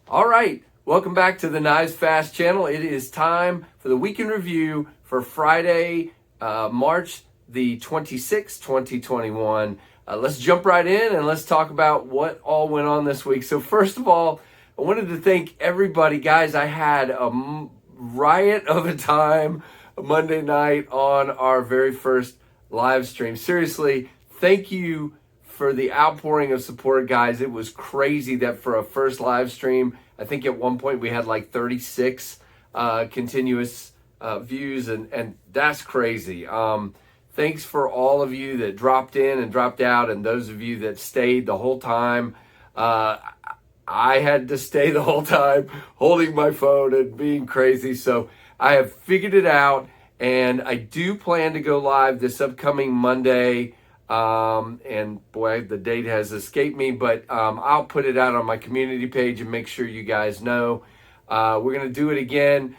All right, welcome back to the KnivesFAST channel. It is time for the weekend review for Friday, March the 26th, 2021. Let's jump right in and let's talk about what all went on this week. So first of all, I wanted to thank everybody. Guys, I had a riot of a time Monday night on our very first live stream. Seriously, thank you for the outpouring of support, guys. It was crazy that for a first live stream, I think at one point we had like 36 continuous views, and that's crazy. Thanks for all of you that dropped in and dropped out, and those of you that stayed the whole time. I had to stay the whole time holding my phone and being crazy, so I have figured it out, and I do plan to go live this upcoming Monday. And boy, the date has escaped me, but I'll put it out on my community page and make sure you guys know. We're going to do it again.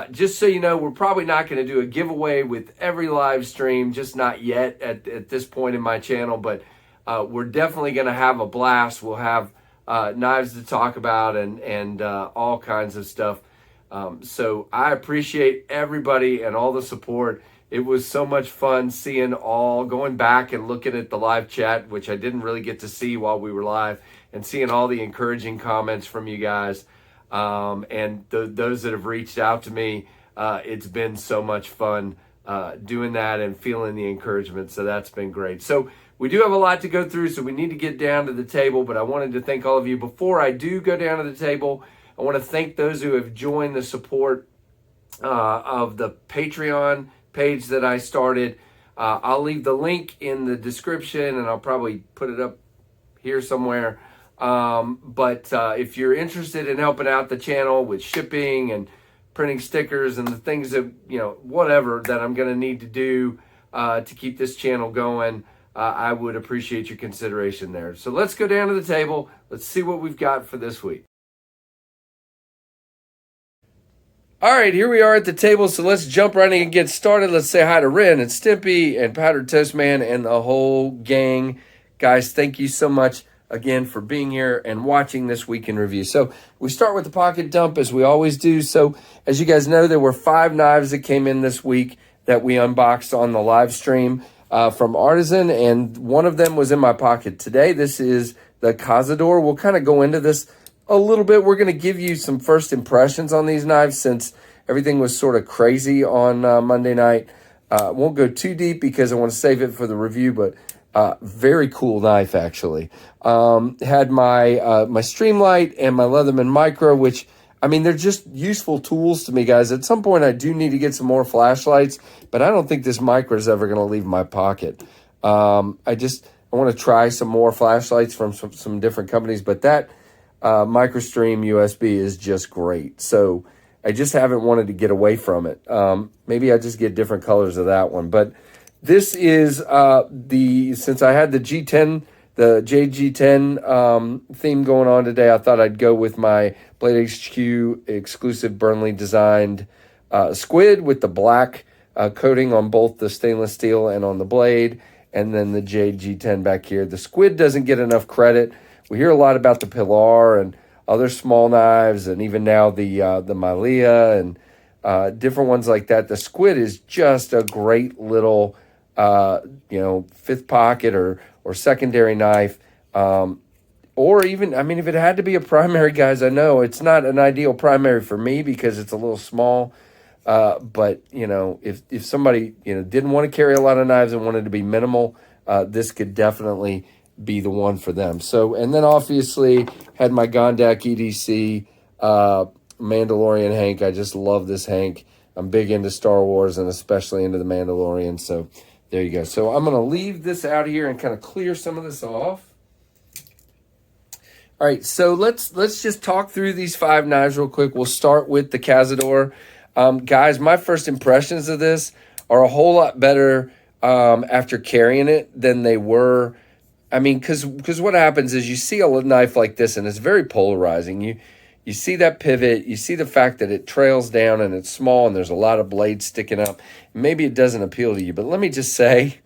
Just so you know, we're probably not going to do a giveaway with every live stream, just not yet at this point in my channel, but we're definitely going to have a blast. We'll have knives to talk about and all kinds of stuff. So I appreciate everybody and all the support. It was so much fun going back and looking at the live chat, which I didn't really get to see while we were live, and seeing all the encouraging comments from you guys. And those that have reached out to me, it's been so much fun doing that and feeling the encouragement. So that's been great. So we do have a lot to go through, so we need to get down to the table, but I wanted to thank all of you. Before I do go down to the table, I want to thank those who have joined the support of the Patreon page that I started. I'll leave the link in the description, and I'll probably put it up here somewhere. But if you're interested in helping out the channel with shipping and printing stickers and the things that, whatever that I'm going to need to do to keep this channel going, I would appreciate your consideration there. So let's go down to the table. Let's see what we've got for this week. All right, here we are at the table, so let's jump right in and get started. Let's say hi to Ren and Stimpy and Powdered Toast Man and the whole gang. Guys, thank you so much again for being here and watching this weekend review. So we start with the pocket dump as we always do. So as you guys know, there were 5 knives that came in this week that we unboxed on the live stream from Artisan, and one of them was in my pocket today. This is the Cazador. We'll kind of go into this a little bit. We're going to give you some first impressions on these knives since everything was sort of crazy on Monday night. Won't go too deep because I want to save it for the review, but very cool knife actually. Had my my Streamlight and my Leatherman Micro, which, I mean, they're just useful tools to me, guys. At some point I do need to get some more flashlights, but I don't think this Micro is ever going to leave my pocket. I want to try some more flashlights from some different companies, but that MicroStream USB is just great. So I just haven't wanted to get away from it. Maybe I just get different colors of that one. But this is since I had the G10, the JG10 theme going on today, I thought I'd go with my Blade HQ exclusive Burnley designed squid with the black coating on both the stainless steel and on the blade, and then the JG10 back here. The squid doesn't get enough credit. We hear a lot about the Pilar and other small knives, and even now the Malia and different ones like that. The squid is just a great little, fifth pocket or secondary knife, or even, I mean, if it had to be a primary, guys, I know it's not an ideal primary for me because it's a little small. But if somebody didn't want to carry a lot of knives and wanted to be minimal, this could definitely be the one for them. So, and then obviously had my Gondak EDC Mandalorian Hank. I just love this Hank. I'm big into Star Wars and especially into the Mandalorian. So there you go. So I'm going to leave this out here and kind of clear some of this off. All right, so let's just talk through these 5 knives real quick. We'll start with the Cazador. Guys, my first impressions of this are a whole lot better after carrying it than they were. I mean, because what happens is you see a knife like this, and it's very polarizing. You see that pivot, you see the fact that it trails down and it's small and there's a lot of blades sticking up. Maybe it doesn't appeal to you, but let me just say,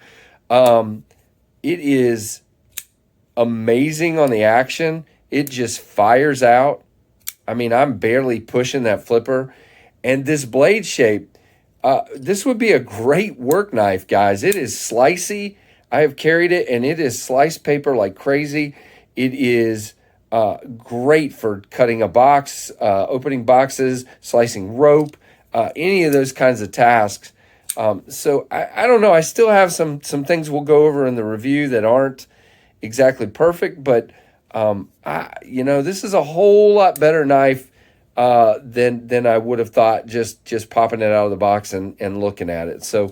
it is amazing on the action. It just fires out I mean, I'm barely pushing that flipper. And this blade shape, this would be a great work knife, guys. It is slicey. I have carried it, and it is sliced paper like crazy. It is great for cutting a box, opening boxes, slicing rope, any of those kinds of tasks. So I don't know. I still have some things we'll go over in the review that aren't exactly perfect, but this is a whole lot better knife than I would have thought just popping it out of the box and looking at it. So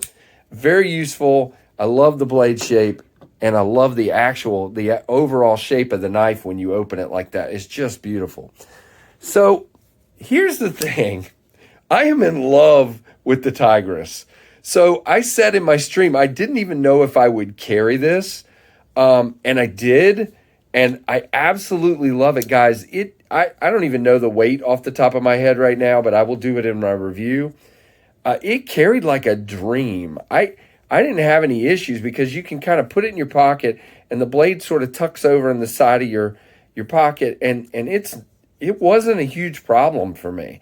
very useful. I love the blade shape, and I love the overall shape of the knife when you open it like that. It's just beautiful. So here's the thing. I am in love with the Tigress. So I said in my stream, I didn't even know if I would carry this. And I did. And I absolutely love it, guys. I don't even know the weight off the top of my head right now, but I will do it in my review. It carried like a dream. I didn't have any issues because you can kind of put it in your pocket and the blade sort of tucks over in the side of your pocket. And it wasn't a huge problem for me.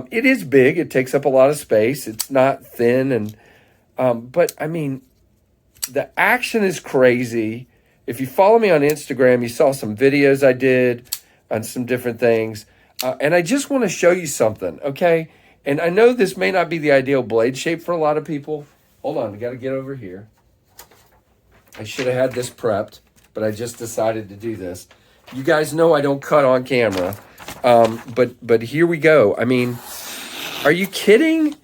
It is big. It takes up a lot of space. It's not thin. But I mean, the action is crazy. If you follow me on Instagram, you saw some videos I did on some different things. And I just want to show you something, okay? And I know this may not be the ideal blade shape for a lot of people. Hold on, I got to get over here. I should have had this prepped, but I just decided to do this. You guys know I don't cut on camera. But here we go. I mean, are you kidding?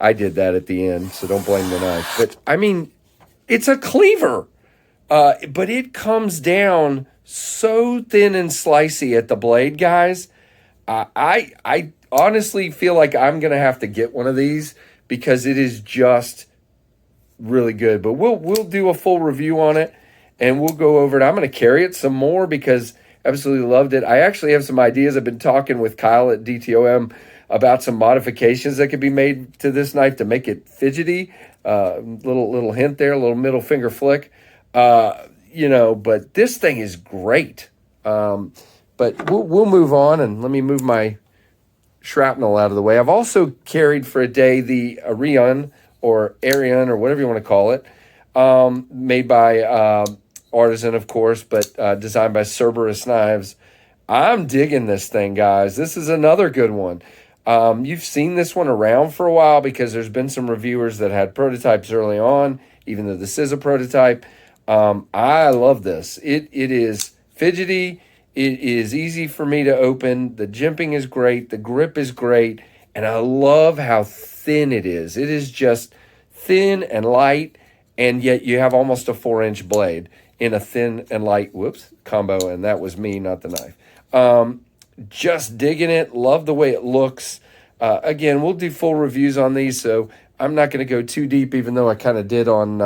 I did that at the end, so don't blame the knife. But I mean, it's a cleaver. But it comes down so thin and slicey at the blade, guys. I honestly feel like I'm going to have to get one of these because it is just really good. But we'll do a full review on it, and we'll go over it. I'm going to carry it some more because I absolutely loved it. I actually have some ideas. I've been talking with Kyle at DTOM about some modifications that could be made to this knife to make it fidgety. Little hint there, a little middle finger flick. But this thing is great. But we'll move on, and let me move my shrapnel out of the way. I've also carried for a day the Arion or whatever you want to call it, made by Artisan, of course, but designed by Cerberus Knives. I'm digging this thing, guys. This is another good one. You've seen this one around for a while because there's been some reviewers that had prototypes early on, even though this is a prototype. I love this. It is fidgety. It is easy for me to open. The jimping is great. The grip is great. And I love how thin it is. It is just thin and light, and yet you have almost a 4-inch blade in a thin and light, combo, and that was me, not the knife. Just digging it. Love the way it looks. Again, we'll do full reviews on these, so I'm not going to go too deep, even though I kind of did on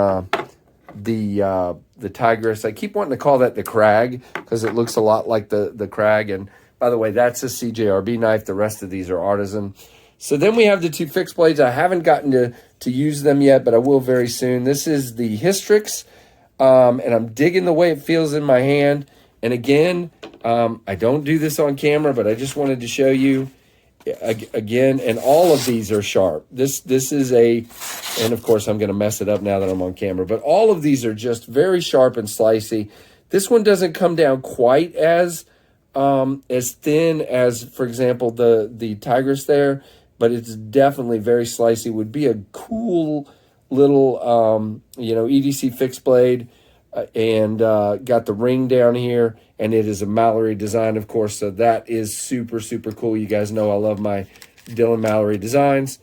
the Tigress. I keep wanting to call that the Crag because it looks a lot like the Crag. And by the way, that's a CJRB knife. The rest of these are Artisan. So then we have the two fixed blades. I haven't gotten to use them yet, but I will very soon. This is the Hystrix, and I'm digging the way it feels in my hand. And again, I don't do this on camera, but I just wanted to show you again. And all of these are sharp. This is and of course I'm going to mess it up now that I'm on camera, but all of these are just very sharp and slicey. This one doesn't come down quite as thin as, for example, the Tigress there, but it's definitely very slicey. Would be a cool little EDC fixed blade. And got the ring down here, and it is a Mallory design, of course, so that is super, super cool. You guys know I love my Dylan Mallory designs.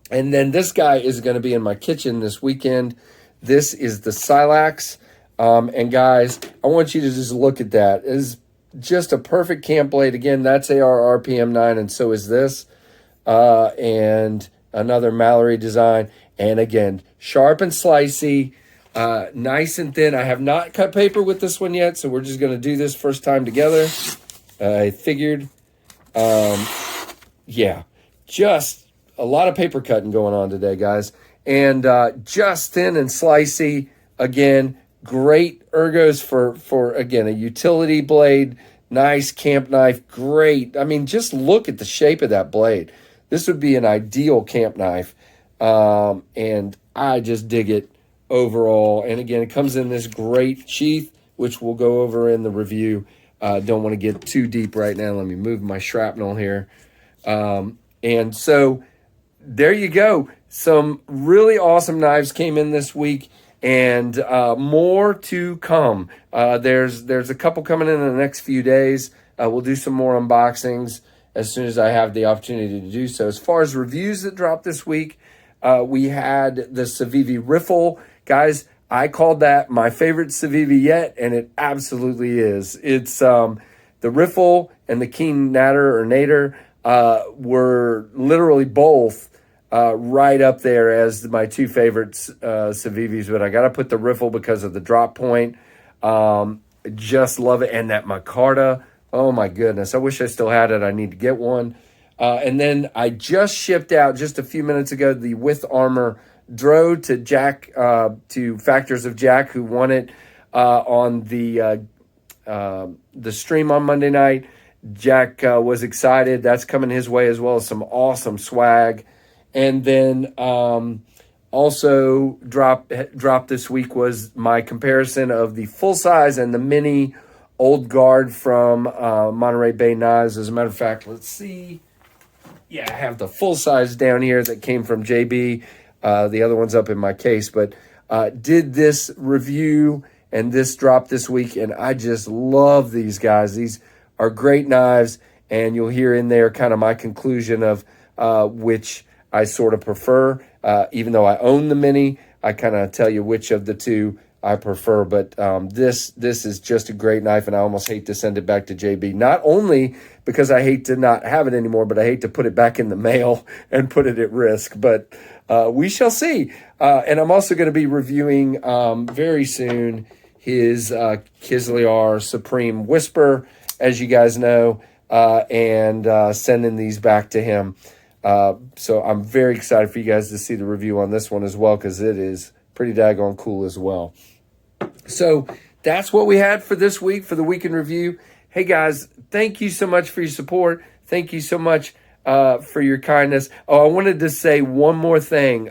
And then this guy is going to be in my kitchen this weekend. This is the Silax, and guys, I want you to just look at that. It is just a perfect camp blade. Again, that's AR RPM 9, and so is this, and another Mallory design. And again, sharp and slicey. Nice and thin. I have not cut paper with this one yet, so we're just going to do this first time together. I figured, yeah, just a lot of paper cutting going on today, guys. And just thin and slicey. Again, great ergos for again, a utility blade Nice camp knife, great. I mean, just look at the shape of that blade. This would be an ideal camp knife, and I just dig it overall. And again, it comes in this great sheath, which we'll go over in the review. Don't want to get too deep right now. Let me move my shrapnel here. And so there you go. Some really awesome knives came in this week, and more to come. There's a couple coming in the next few days. We'll do some more unboxings as soon as I have the opportunity to do so. As far as reviews that dropped this week, we had the Civivi Riffle. Guys, I called that my favorite Civivi yet, and it absolutely is. It's the Riffle and the Keen Natter or Nader were literally both right up there as my two favorites Civivis, but I got to put the Riffle because of the drop point. Just love it. And that micarta, oh my goodness, I wish I still had it. I need to get one. And then I just shipped out just a few minutes ago the With Armor Dro to Jack, to Factors of Jack, who won it on the stream on Monday night. Jack was excited. That's coming his way, as well as some awesome swag. And then also dropped this week was my comparison of the full size and the mini Old Guard from Monterey Bay Knives. As a matter of fact, let's see. Yeah, I have the full size down here that came from JB. The other one's up in my case, but did this review and this dropped this week, and I just love these guys. These are great knives, and you'll hear in there kind of my conclusion of which I sort of prefer. Even though I own the mini, I kind of tell you which of the two I prefer. But this is just a great knife, and I almost hate to send it back to JB. Not only because I hate to not have it anymore, but I hate to put it back in the mail and put it at risk. But we shall see. And I'm also going to be reviewing very soon his Kisljar Supreme Whisper, as you guys know, and sending these back to him. So I'm very excited for you guys to see the review on this one as well, because it is pretty daggone cool as well. So that's what we had for this week, for the week in review. Hey guys, thank you so much for your support. Thank you so much for your kindness. Oh, I wanted to say one more thing.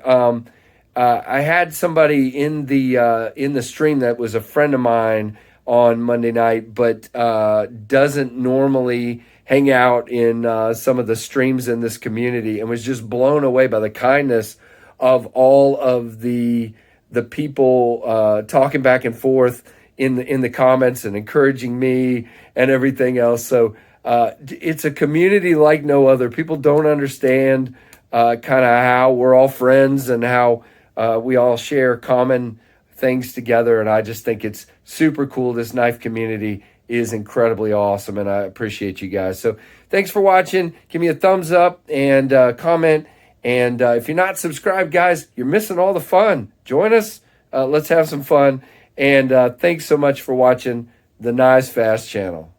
I had somebody in the stream that was a friend of mine on Monday night, but doesn't normally hang out in some of the streams in this community, and was just blown away by the kindness of all of the people talking back and forth in the comments and encouraging me and everything else. So it's a community like no other. People don't understand kind of how we're all friends and how we all share common things together. And I just think it's super cool. This knife community is incredibly awesome, and I appreciate you guys. So thanks for watching. Give me a thumbs up and comment. And if you're not subscribed, guys, you're missing all the fun. Join us. Let's have some fun. And thanks so much for watching the KnivesFAST channel.